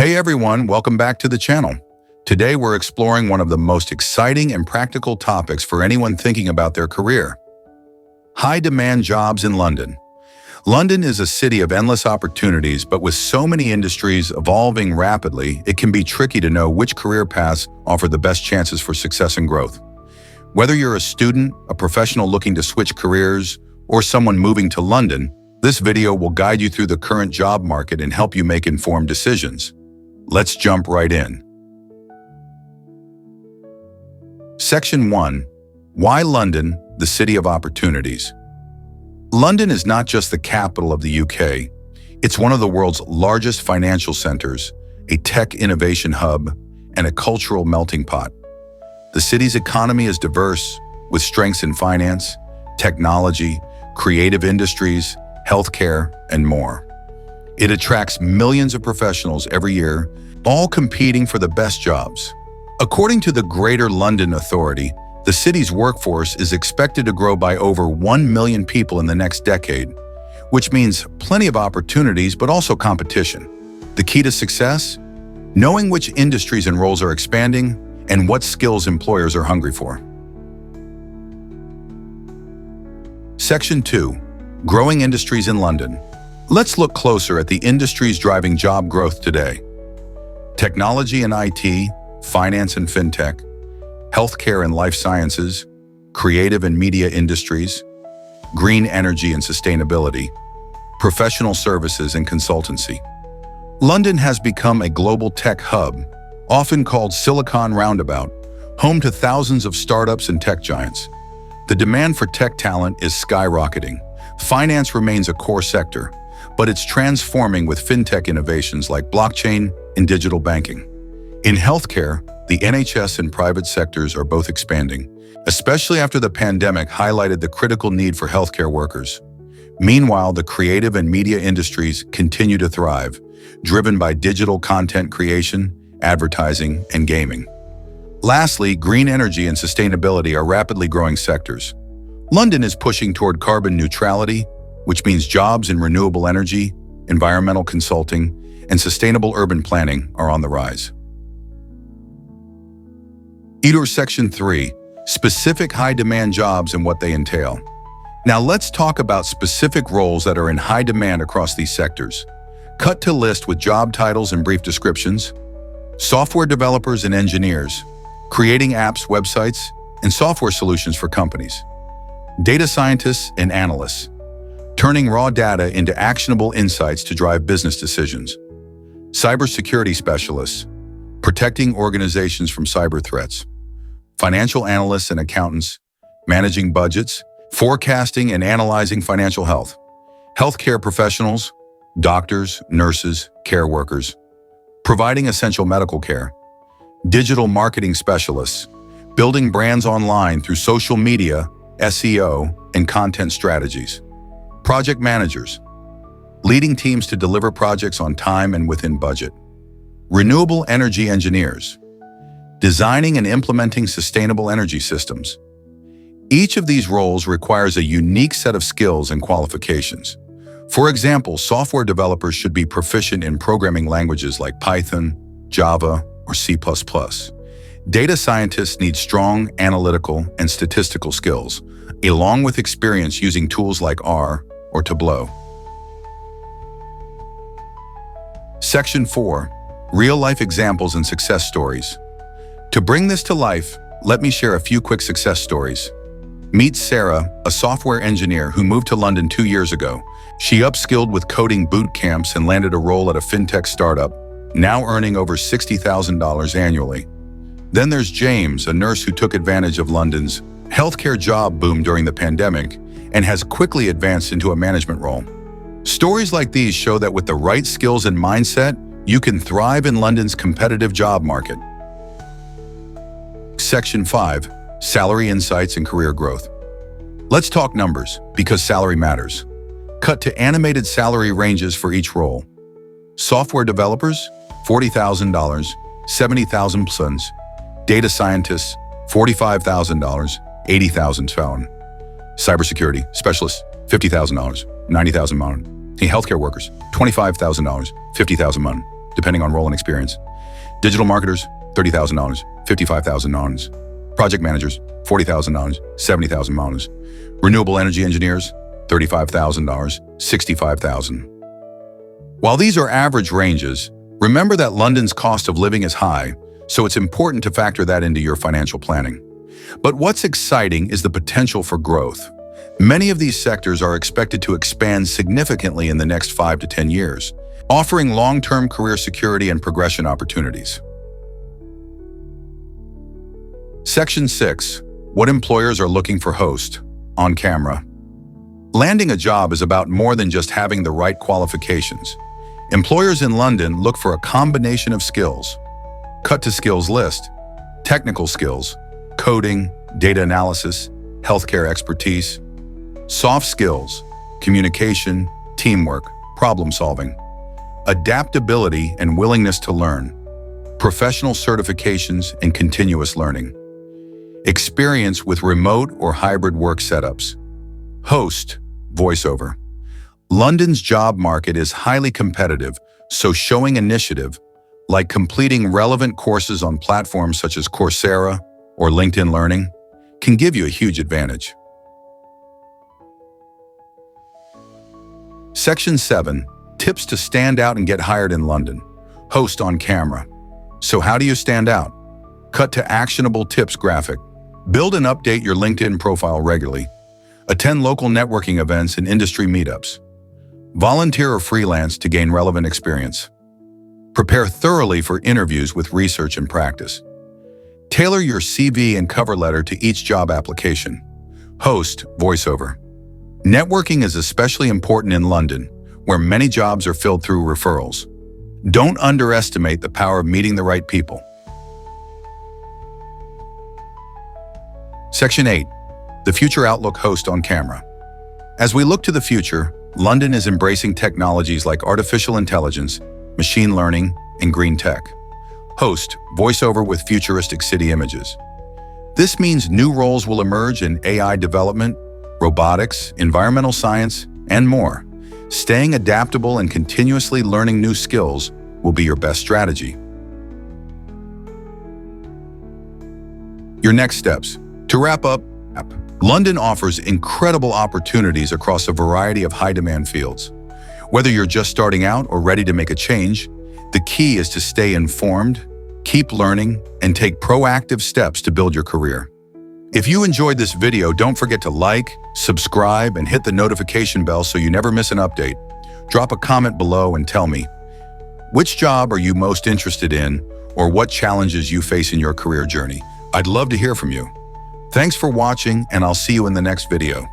Hey everyone, welcome back to the channel. Today we're exploring one of the most exciting and practical topics for anyone thinking about their career. High-demand jobs in London. London is a city of endless opportunities, but with so many industries evolving rapidly, it can be tricky to know which career paths offer the best chances for success and growth. Whether you're a student, a professional looking to switch careers, or someone moving to London, this video will guide you through the current job market and help you make informed decisions. Let's jump right in. Section 1. Why London, the city of opportunities? London is not just the capital of the UK. It's one of the world's largest financial centers, a tech innovation hub, and a cultural melting pot. The city's economy is diverse, with strengths in finance, technology, creative industries, healthcare, and more. It attracts millions of professionals every year, all competing for the best jobs. According to the Greater London Authority, the city's workforce is expected to grow by over 1 million people in the next decade, which means plenty of opportunities but also competition. The key to success? Knowing which industries and roles are expanding and what skills employers are hungry for. Section 2. Growing industries in London. Let's look closer at the industries driving job growth today. Technology and IT, finance and fintech, healthcare and life sciences, creative and media industries, green energy and sustainability, professional services and consultancy. London has become a global tech hub, often called Silicon Roundabout, home to thousands of startups and tech giants. The demand for tech talent is skyrocketing. Finance remains a core sector, but it's transforming with fintech innovations like blockchain and digital banking. In healthcare, the NHS and private sectors are both expanding, especially after the pandemic highlighted the critical need for healthcare workers. Meanwhile, the creative and media industries continue to thrive, driven by digital content creation, advertising, and gaming. Lastly, green energy and sustainability are rapidly growing sectors. London is pushing toward carbon neutrality, which means jobs in renewable energy, environmental consulting, and sustainable urban planning are on the rise. Section 3. Specific high-demand jobs and what they entail. Now let's talk about specific roles that are in high demand across these sectors. Cut to list with job titles and brief descriptions. Software developers and engineers, creating apps, websites, and software solutions for companies. Data scientists and analysts, turning raw data into actionable insights to drive business decisions. Cybersecurity specialists, protecting organizations from cyber threats. Financial analysts and accountants, managing budgets, forecasting and analyzing financial health. Healthcare professionals, doctors, nurses, care workers, providing essential medical care. Digital marketing specialists, building brands online through social media, SEO, and content strategies. Project managers, leading teams to deliver projects on time and within budget. Renewable energy engineers, designing and implementing sustainable energy systems. Each of these roles requires a unique set of skills and qualifications. For example, software developers should be proficient in programming languages like Python, Java, or C++. Data scientists need strong analytical and statistical skills, along with experience using tools like R or Tableau. Section 4. Real-life examples and success stories. To bring this to life, let me share a few quick success stories. Meet Sarah, a software engineer who moved to London 2 years ago. She upskilled with coding boot camps and landed a role at a fintech startup, now earning over $60,000 annually. Then there's James, a nurse who took advantage of London's healthcare job boom during the pandemic and has quickly advanced into a management role. Stories like these show that with the right skills and mindset, you can thrive in London's competitive job market. Section 5. Salary insights and career growth. Let's talk numbers, because salary matters. Cut to animated salary ranges for each role. Software developers, $40,000, $70,000. Data scientists, $45,000, $80,000. Cybersecurity specialists, $50,000, $90,000. Healthcare workers, $25,000, $50,000. depending on role and experience. Digital marketers, $30,000, $55,000. Project managers, $40,000, $70,000. Renewable energy engineers, $35,000, $65,000. While these are average ranges, remember that London's cost of living is high, so it's important to factor that into your financial planning. But what's exciting is the potential for growth. Many of these sectors are expected to expand significantly in the next 5 to 10 years, offering long-term career security and progression opportunities. Section 6. What employers are looking for host on camera. Landing a job is about more than just having the right qualifications. Employers in London look for a combination of skills. Cut to skills list: technical skills, coding, data analysis, healthcare expertise. Soft skills: communication, teamwork, problem solving. Adaptability and willingness to learn. Professional certifications and continuous learning. Experience with remote or hybrid work setups. Host, voiceover. London's job market is highly competitive, so showing initiative, like completing relevant courses on platforms such as Coursera or LinkedIn Learning, can give you a huge advantage. Section 7. Tips to stand out and get hired in London. Host on camera. So how do you stand out? Cut to actionable tips graphic. Build and update your LinkedIn profile regularly. Attend local networking events and industry meetups. Volunteer or freelance to gain relevant experience. Prepare thoroughly for interviews with research and practice. Tailor your CV and cover letter to each job application. Host, voiceover. Networking is especially important in London, where many jobs are filled through referrals. Don't underestimate the power of meeting the right people. Section 8. The Future Outlook host on camera. As we look to the future, London is embracing technologies like artificial intelligence, machine learning, and green tech. Host, voiceover with futuristic city images. This means new roles will emerge in AI development, robotics, environmental science, and more. Staying adaptable and continuously learning new skills will be your best strategy. Your next steps. To wrap up, London offers incredible opportunities across a variety of high-demand fields. Whether you're just starting out or ready to make a change, the key is to stay informed, keep learning, and take proactive steps to build your career. If you enjoyed this video, don't forget to like, subscribe, and hit the notification bell so you never miss an update. Drop a comment below and tell me, which job are you most interested in, or what challenges you face in your career journey? I'd love to hear from you. Thanks for watching, and I'll see you in the next video.